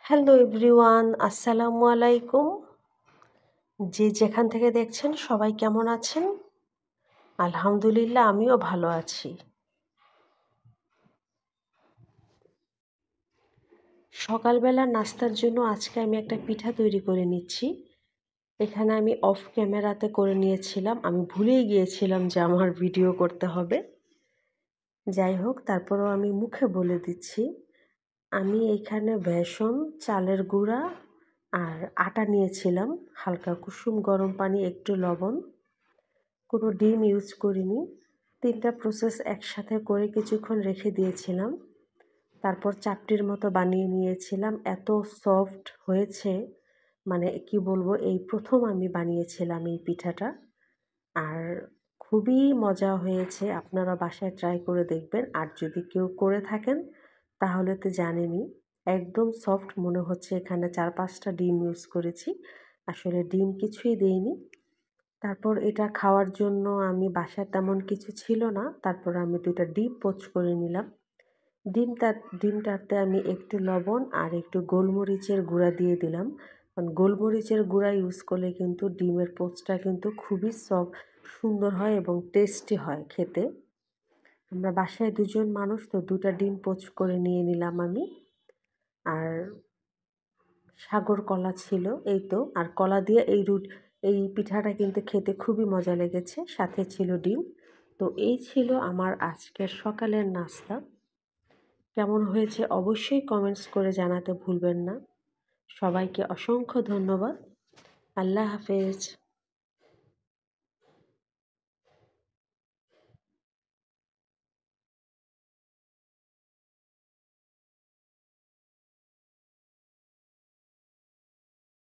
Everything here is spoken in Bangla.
হ্যালো এভরিওয়ান, আসসালামু আলাইকুম। যে যেখান থেকে দেখছেন সবাই কেমন আছেন? আলহামদুলিল্লাহ আমিও ভালো আছি। সকালবেলা নাস্তার জন্য আজকে আমি একটা পিঠা তৈরি করে নিচ্ছি। এখানে আমি অফ ক্যামেরাতে করে নিয়েছিলাম। আমি ভুলেই গিয়েছিলাম যে আমার ভিডিও করতে হবে। যাই হোক, তারপরেও আমি মুখে বলে দিচ্ছি। আমি এখানে বেসন, চালের গুঁড়া আর আটা নিয়েছিলাম, হালকা কুসুম গরম পানি, একটু লবণ। কোনো ডিম ইউজ করিনি। ৩ টা প্রসেস একসাথে করে কিছুক্ষণ রেখে দিয়েছিলাম। তারপর চাপটির মতো বানিয়ে নিয়েছিলাম। এত সফট হয়েছে, মানে কি বলবো, এই ১ম আমি বানিয়েছিলাম এই পিঠাটা। আর খুবই মজা হয়েছে। আপনারা বাসায় ট্রাই করে দেখবেন। আর যদি কেউ করে থাকেন তাহলে তো জানেনই। একদম সফট মনে হচ্ছে। এখানে ৪-৫ টা ডিম ইউজ করেছি। আসলে ডিম কিছুই দেইনি। তারপর এটা খাওয়ার জন্য আমি বাসায় তেমন কিছু ছিল না। তারপর আমি ২ টা ডিম পোচ করে নিলাম। ডিমটাতে আমি একটু লবণ আর একটু গোলমরিচের গুঁড়া দিয়ে দিলাম। কারণ গোলমরিচের গুঁড়া ইউজ করলে কিন্তু ডিমের পোচটা কিন্তু খুবই সুন্দর হয় এবং টেস্টি হয় খেতে। আমরা বাসায় ২ জন মানুষ, তো ২ টা ডিম পোচ করে নিয়ে নিলাম আমি। আর সাগর কলা ছিল, এই তো। আর কলা দিয়ে এই পিঠাটা কিন্তু খেতে খুবই মজা লেগেছে। সাথে ছিল ডিম। তো এই ছিল আমার আজকের সকালের নাস্তা। কেমন হয়েছে অবশ্যই কমেন্টস করে জানাতে ভুলবেন না। সবাইকে অসংখ্য ধন্যবাদ। আল্লাহ হাফেজ।